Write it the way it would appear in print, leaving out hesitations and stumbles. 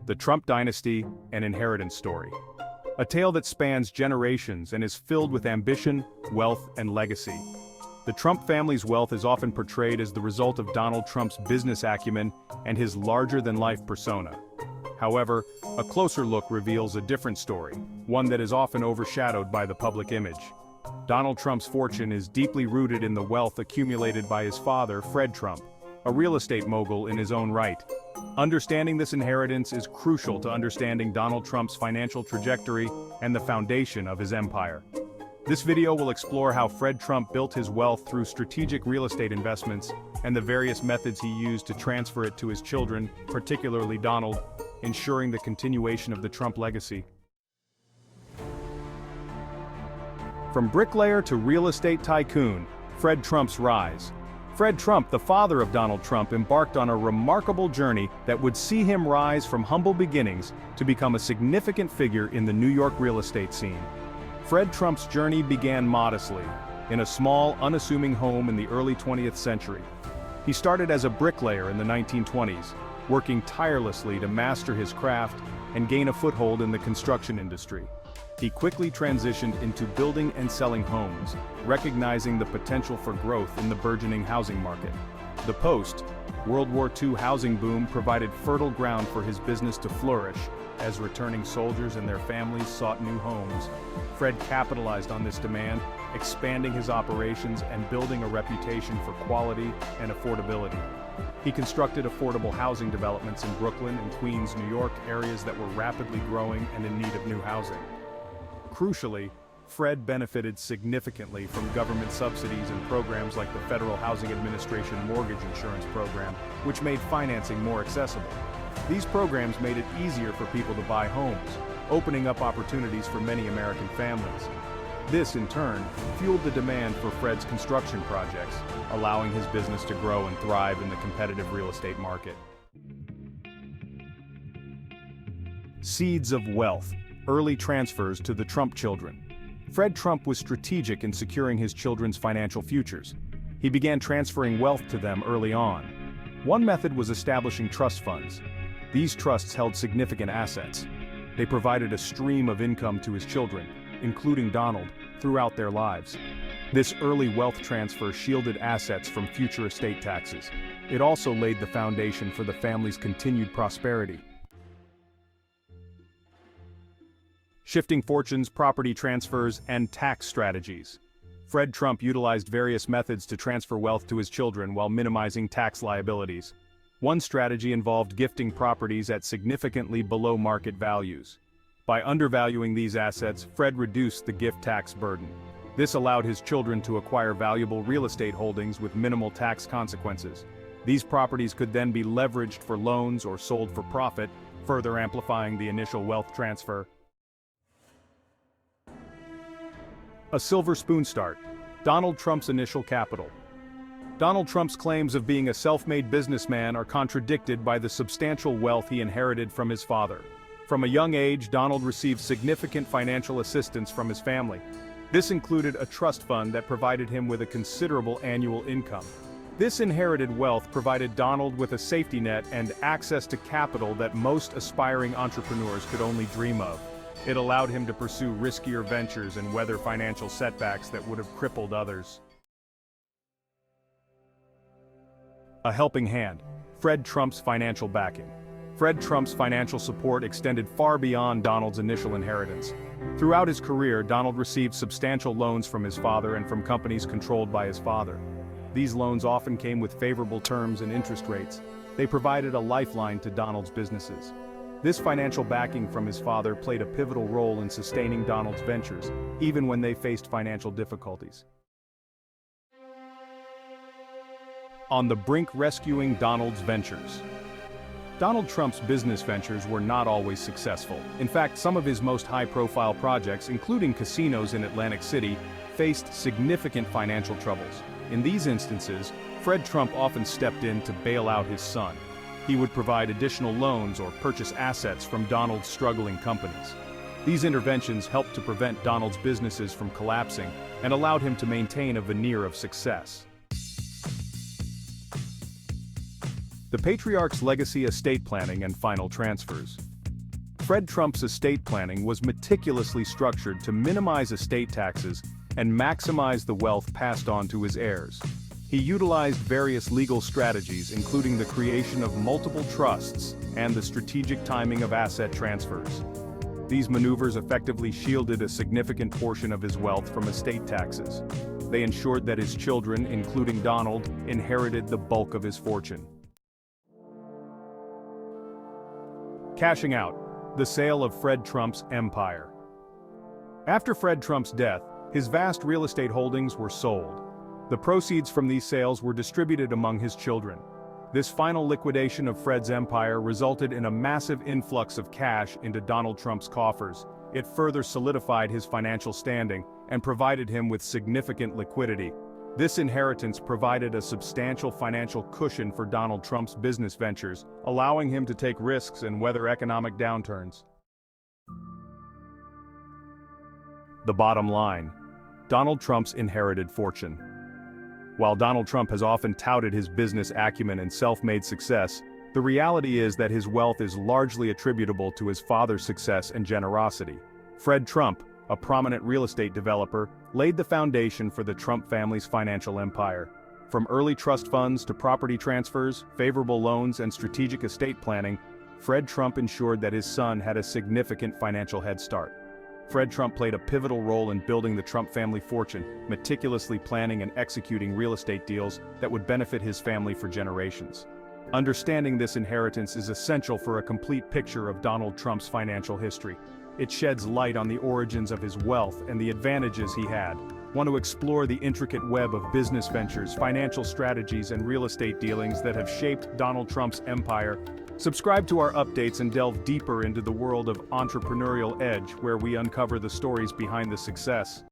The Trump Dynasty, an Inheritance Story. A tale that spans generations and is filled with ambition, wealth, and legacy. The Trump family's wealth is often portrayed as the result of Donald Trump's business acumen and his larger-than-life persona. However, a closer look reveals a different story, one that is often overshadowed by the public image. Donald Trump's fortune is deeply rooted in the wealth accumulated by his father, Fred Trump, a real estate mogul in his own right. Understanding this inheritance is crucial to understanding Donald Trump's financial trajectory and the foundation of his empire. This video will explore how Fred Trump built his wealth through strategic real estate investments and the various methods he used to transfer it to his children, particularly Donald, ensuring the continuation of the Trump legacy. From bricklayer to real estate tycoon, Fred Trump's rise. Fred Trump, the father of Donald Trump, embarked on a remarkable journey that would see him rise from humble beginnings to become a significant figure in the New York real estate scene. Fred Trump's journey began modestly, in a small, unassuming home in the early 20th century. He started as a bricklayer in the 1920s, working tirelessly to master his craft and gain a foothold in the construction industry. He quickly transitioned into building and selling homes, recognizing the potential for growth in the burgeoning housing market. The post-World War II housing boom provided fertile ground for his business to flourish. As returning soldiers and their families sought new homes, Fred capitalized on this demand, expanding his operations and building a reputation for quality and affordability. He constructed affordable housing developments in Brooklyn and Queens, New York, areas that were rapidly growing and in need of new housing. Crucially, Fred benefited significantly from government subsidies and programs like the Federal Housing Administration Mortgage Insurance Program, which made financing more accessible. These programs made it easier for people to buy homes, opening up opportunities for many American families. This, in turn, fueled the demand for Fred's construction projects, allowing his business to grow and thrive in the competitive real estate market. Seeds of wealth. Early transfers to the Trump children. Fred Trump was strategic in securing his children's financial futures. He began transferring wealth to them early on. One method was establishing trust funds. These trusts held significant assets. They provided a stream of income to his children, including Donald, throughout their lives. This early wealth transfer shielded assets from future estate taxes. It also laid the foundation for the family's continued prosperity. Shifting fortunes, property transfers, and tax strategies. Fred Trump utilized various methods to transfer wealth to his children while minimizing tax liabilities. One strategy involved gifting properties at significantly below market values. By undervaluing these assets, Fred reduced the gift tax burden. This allowed his children to acquire valuable real estate holdings with minimal tax consequences. These properties could then be leveraged for loans or sold for profit, further amplifying the initial wealth transfer. A silver spoon start. Donald Trump's initial capital. Donald Trump's claims of being a self-made businessman are contradicted by the substantial wealth he inherited from his father. From a young age, Donald received significant financial assistance from his family. This included a trust fund that provided him with a considerable annual income. This inherited wealth provided Donald with a safety net and access to capital that most aspiring entrepreneurs could only dream of. It allowed him to pursue riskier ventures and weather financial setbacks that would have crippled others. A helping hand. Fred Trump's financial backing. Fred Trump's financial support extended far beyond Donald's initial inheritance. Throughout his career, Donald received substantial loans from his father and from companies controlled by his father. These loans often came with favorable terms and interest rates. They provided a lifeline to Donald's businesses. This financial backing from his father played a pivotal role in sustaining Donald's ventures, even when they faced financial difficulties. On the brink, rescuing Donald's ventures. Donald Trump's business ventures were not always successful. In fact, some of his most high-profile projects, including casinos in Atlantic City, faced significant financial troubles. In these instances, Fred Trump often stepped in to bail out his son. He would provide additional loans or purchase assets from Donald's struggling companies. These interventions helped to prevent Donald's businesses from collapsing and allowed him to maintain a veneer of success. The patriarch's legacy, estate planning, and final transfers. Fred Trump's estate planning was meticulously structured to minimize estate taxes and maximize the wealth passed on to his heirs. He utilized various legal strategies, including the creation of multiple trusts and the strategic timing of asset transfers. These maneuvers effectively shielded a significant portion of his wealth from estate taxes. They ensured that his children, including Donald, inherited the bulk of his fortune. Cashing out: the sale of Fred Trump's empire. After Fred Trump's death, his vast real estate holdings were sold. The proceeds from these sales were distributed among his children. This final liquidation of Fred's empire resulted in a massive influx of cash into Donald Trump's coffers. It further solidified his financial standing and provided him with significant liquidity. This inheritance provided a substantial financial cushion for Donald Trump's business ventures, allowing him to take risks and weather economic downturns. The bottom line: Donald Trump's inherited fortune. While Donald Trump has often touted his business acumen and self-made success, the reality is that his wealth is largely attributable to his father's success and generosity. Fred Trump, a prominent real estate developer, laid the foundation for the Trump family's financial empire. From early trust funds to property transfers, favorable loans, and strategic estate planning, Fred Trump ensured that his son had a significant financial head start. Fred Trump played a pivotal role in building the Trump family fortune, meticulously planning and executing real estate deals that would benefit his family for generations. Understanding this inheritance is essential for a complete picture of Donald Trump's financial history. It sheds light on the origins of his wealth and the advantages he had. Want to explore the intricate web of business ventures, financial strategies, and real estate dealings that have shaped Donald Trump's empire? Subscribe to our updates and delve deeper into the world of entrepreneurial edge, where we uncover the stories behind the success.